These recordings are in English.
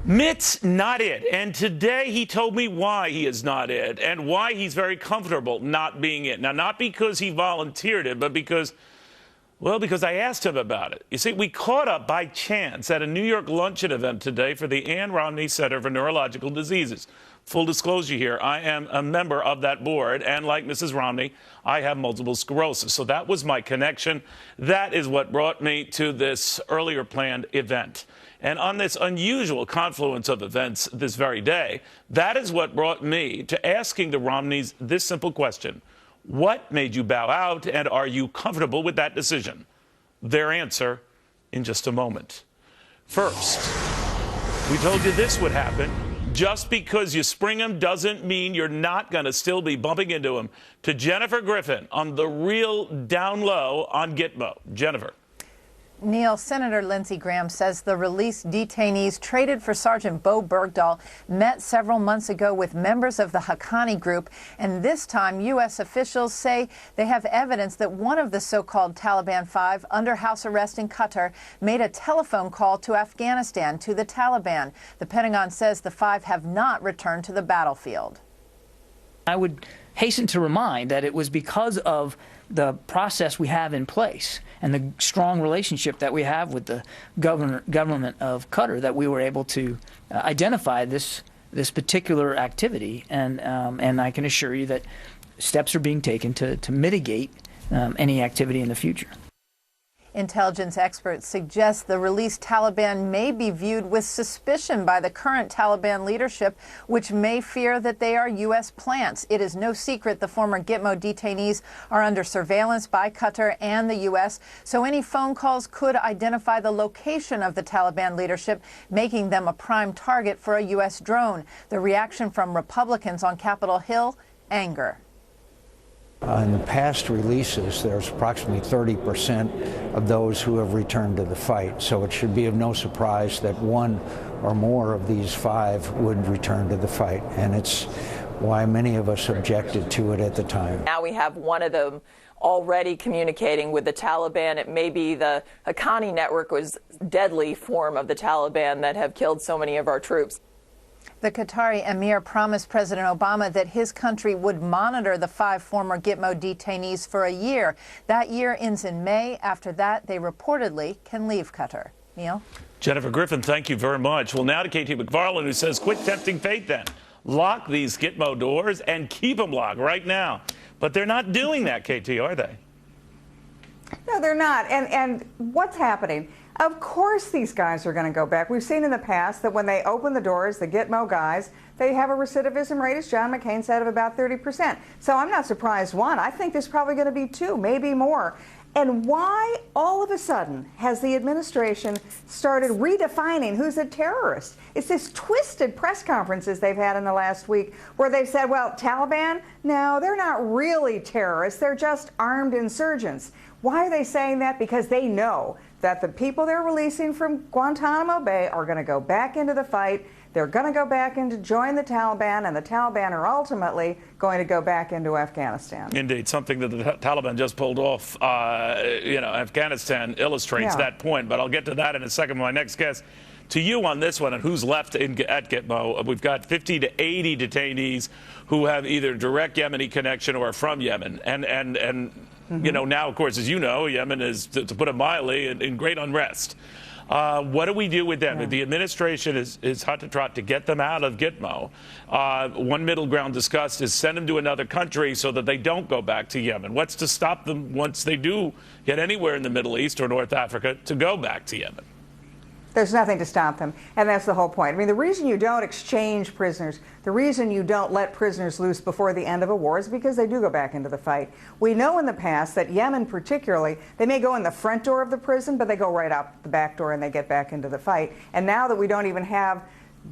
Mitt's not it. And today he told me why he is not it and why he's very comfortable not being it. Now, not because he volunteered it, but because I asked him about it. You see, we caught up by chance at a New York luncheon event today for the Ann Romney Center for Neurological Diseases. Full disclosure here, I am a member of that board, and like Mrs. Romney, I have multiple sclerosis. So that was my connection. That is what brought me to this earlier planned event. And on this unusual confluence of events this very day, that is what brought me to asking the Romneys this simple question. What made you bow out, and are you comfortable with that decision? Their answer in just a moment. First, we told you this would happen. Just because you spring them doesn't mean you're not going to still be bumping into them. To Jennifer Griffin on the real down low on Gitmo. Jennifer. Neil, Senator Lindsey Graham says the released detainees traded for Sergeant Bo Bergdahl met several months ago with members of the Haqqani group, and this time U.S. officials say they have evidence that one of the so-called Taliban Five under house arrest in Qatar made a telephone call to Afghanistan to the Taliban. The Pentagon says the five have not returned to the battlefield. I would hasten to remind that it was because of the process we have in place and the strong relationship that we have with the government of Qatar that we were able to identify this particular activity, and I can assure you that steps are being taken to mitigate any activity in the future. Intelligence experts suggest the released Taliban may be viewed with suspicion by the current Taliban leadership, which may fear that they are U.S. plants. It is no secret the former Gitmo detainees are under surveillance by Qatar and the U.S., so any phone calls could identify the location of the Taliban leadership, making them a prime target for a U.S. drone. The reaction from Republicans on Capitol Hill? Anger. In the past releases, there's approximately 30% of those who have returned to the fight. So it should be of no surprise that one or more of these five would return to the fight. And it's why many of us objected to it at the time. Now we have one of them already communicating with the Taliban. It may be the Haqqani network was deadly form of the Taliban that have killed so many of our troops. The Qatari emir promised President Obama that his country would monitor the five former Gitmo detainees for a year. That year ends in May. After that, they reportedly can leave Qatar. Neil? Jennifer Griffin, thank you very much. Well, now to KT McFarland, who says, quit tempting fate then. Lock these Gitmo doors and keep them locked right now. But they're not doing that, KT, are they? No, they're not. And what's happening? Of course these guys are going to go back. We've seen in the past that when they open the doors, the Gitmo guys, they have a recidivism rate, as John McCain said, of about 30%. So I'm not surprised, one. I think there's probably going to be two, maybe more. And why all of a sudden has the administration started redefining who's a terrorist? It's this twisted press conferences they've had in the last week where they've said, well, Taliban, no, they're not really terrorists. They're just armed insurgents. Why are they saying that? Because they know that the people they're releasing from Guantanamo Bay are going to go back into the fight. They're going to go back in to join the Taliban, and the Taliban are ultimately going to go back into Afghanistan. Indeed, something that the Taliban just pulled off, Afghanistan illustrates that point. But I'll get to that in a second with my next guest. To you on this one and who's left at Gitmo, we've got 50 to 80 detainees who have either direct Yemeni connection or are from Yemen. You know, now, of course, as you know, Yemen is, to put it mildly, in great unrest. What do we do with them? If the administration is hot to trot to get them out of Gitmo, one middle ground discussed is send them to another country so that they don't go back to Yemen. What's to stop them once they do get anywhere in the Middle East or North Africa to go back to Yemen? There's nothing to stop them, and that's the whole point. I mean, the reason you don't exchange prisoners, the reason you don't let prisoners loose before the end of a war is because they do go back into the fight. We know in the past that Yemen particularly, they may go in the front door of the prison, but they go right out the back door and they get back into the fight. And now that we don't even have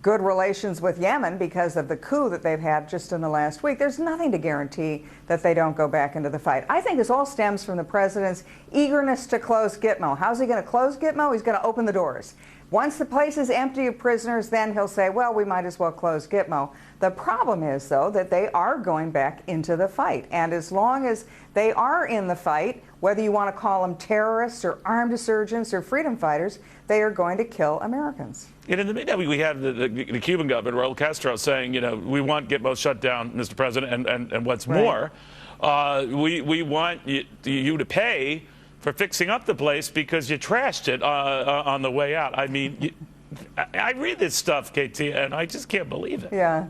good relations with Yemen because of the coup that they've had just in the last week, there's nothing to guarantee that they don't go back into the fight. I think this all stems from the president's eagerness to close Gitmo. How's he going to close Gitmo? He's going to open the doors. Once the place is empty of prisoners, then he'll say, well, we might as well close Gitmo. The problem is, though, that they are going back into the fight. And as long as they are in the fight, whether you want to call them terrorists or armed insurgents or freedom fighters, they are going to kill Americans. And in the meantime, we have the Cuban government, Raul Castro, saying, you know, we want Gitmo shut down, Mr. President, and what's more, we want you to pay for fixing up the place because you trashed it on the way out. I mean, I read this stuff, KT, and I just can't believe it. Yeah.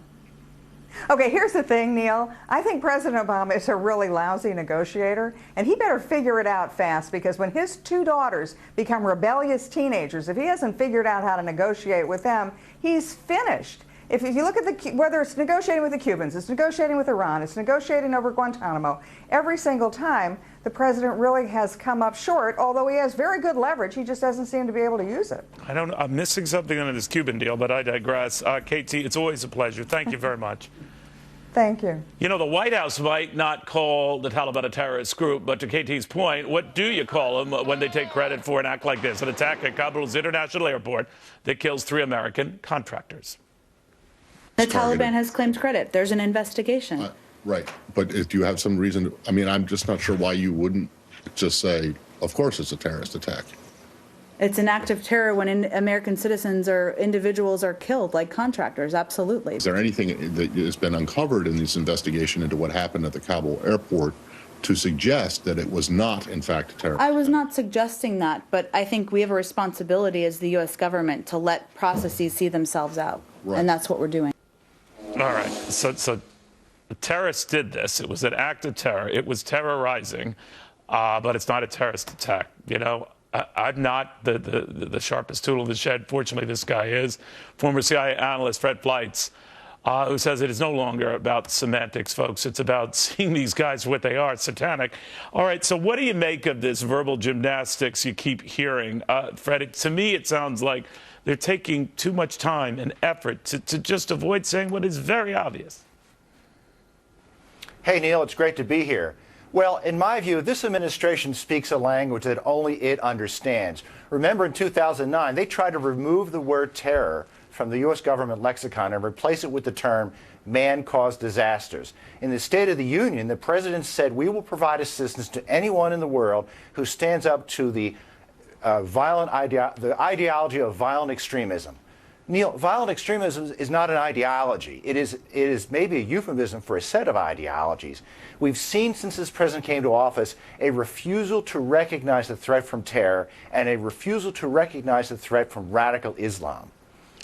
Okay, here's the thing, Neil. I think President Obama is a really lousy negotiator, and he better figure it out fast, because when his two daughters become rebellious teenagers, if he hasn't figured out how to negotiate with them, he's finished. If you look at whether it's negotiating with the Cubans, it's negotiating with Iran, it's negotiating over Guantanamo, every single time the president really has come up short, although he has very good leverage, he just doesn't seem to be able to use it. I'm missing something on this Cuban deal, but I digress. KT, it's always a pleasure. Thank you very much. Thank you. You know, the White House might not call the Taliban a terrorist group, but to KT's point, what do you call them when they take credit for an act like this, an attack at Kabul's international airport that kills 3 American contractors? The Taliban has claimed credit. There's an investigation. Right. But do you have some reason? I mean, I'm just not sure why you wouldn't just say, of course it's a terrorist attack. It's an act of terror when American citizens or individuals are killed, like contractors. Absolutely. Is there anything that has been uncovered in this investigation into what happened at the Kabul airport to suggest that it was not, in fact, a terrorist attack? I was not suggesting that, but I think we have a responsibility as the U.S. government to let processes see themselves out. Right. And that's what we're doing. All right. So the terrorists did this. It was an act of terror. It was terrorizing, but it's not a terrorist attack. You know, I'm not the sharpest tool in the shed. Fortunately, this guy is. Former CIA analyst Fred Fleitz, who says it is no longer about semantics, folks. It's about seeing these guys for what they are, satanic. All right, so what do you make of this verbal gymnastics you keep hearing? Fred, to me, it sounds like they're taking too much time and effort to just avoid saying what is very obvious. Hey, Neil, it's great to be here. Well, in my view, this administration speaks a language that only it understands. Remember, in 2009, they tried to remove the word terror from the U.S. government lexicon and replace it with the term man-caused disasters. In the State of the Union, the president said, we will provide assistance to anyone in the world who stands up to the ideology of violent extremism. Neil, violent extremism is not an ideology. It is maybe a euphemism for a set of ideologies. We've seen since this president came to office a refusal to recognize the threat from terror and a refusal to recognize the threat from radical Islam.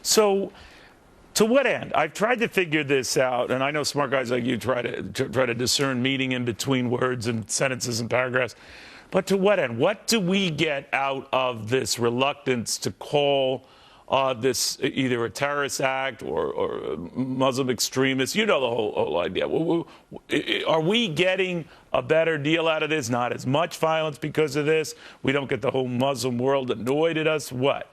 So, to what end? I've tried to figure this out, and I know smart guys like you try to discern meaning in between words and sentences and paragraphs. But to what end? What do we get out of this reluctance to call this either a terrorist act or Muslim extremists? You know the whole idea. Are we getting a better deal out of this? Not as much violence because of this? We don't get the whole Muslim world annoyed at us? What?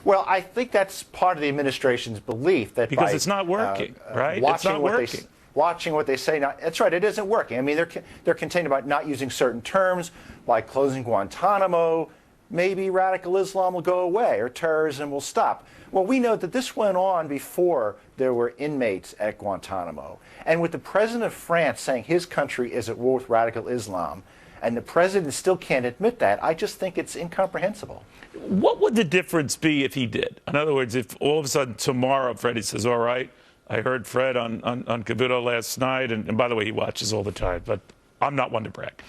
Well, I think that's part of the administration's belief that because it's not working, right? It's not working. Watching what they say. Now, that's right, it isn't working. I mean, they're contained about not using certain terms, like closing Guantanamo. Maybe radical Islam will go away or terrorism will stop. Well, we know that this went on before there were inmates at Guantanamo. And with the president of France saying his country is at war with radical Islam, and the president still can't admit that, I just think it's incomprehensible. What would the difference be if he did? In other words, if all of a sudden tomorrow Freddie says, all right, I heard Fred on Cavuto last night, and by the way, he watches all the time, but I'm not one to brag.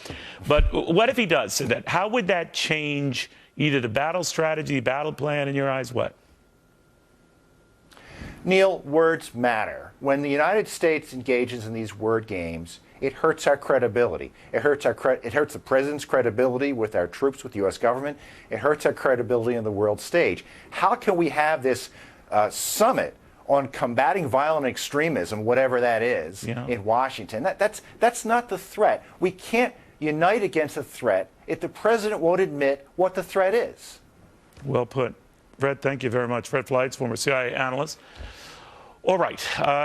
But what if he does say that? How would that change either the battle strategy, battle plan in your eyes? What? Neil, words matter. When the United States engages in these word games, it hurts our credibility. It hurts the president's credibility with our troops, with the U.S. government. It hurts our credibility on the world stage. How can we have this summit on combating violent extremism, whatever that is, in Washington? That's not the threat. We can't unite against a threat if the president won't admit what the threat is. Well put. Fred, thank you very much. Fred Fleitz, former CIA analyst. All right,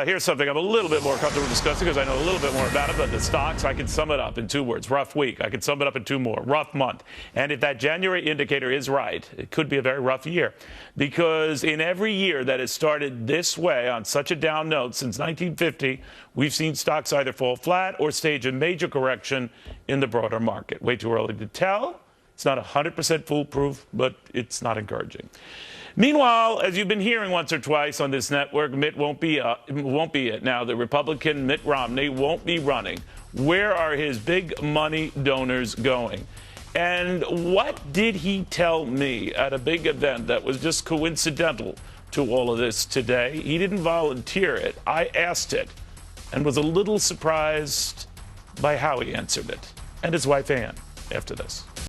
here's something I'm a little bit more comfortable discussing because I know a little bit more about it, but the stocks, I can sum it up in 2 words. Rough week. I can sum it up in 2 more. Rough month. And if that January indicator is right, it could be a very rough year because in every year that has started this way on such a down note since 1950, we've seen stocks either fall flat or stage a major correction in the broader market. Way too early to tell. It's not 100% foolproof, but it's not encouraging. Meanwhile, as you've been hearing once or twice on this network, Mitt won't be it. Now, the Republican Mitt Romney won't be running. Where are his big money donors going? And what did he tell me at a big event that was just coincidental to all of this today? He didn't volunteer it. I asked it and was a little surprised by how he answered it. And his wife, Ann, after this.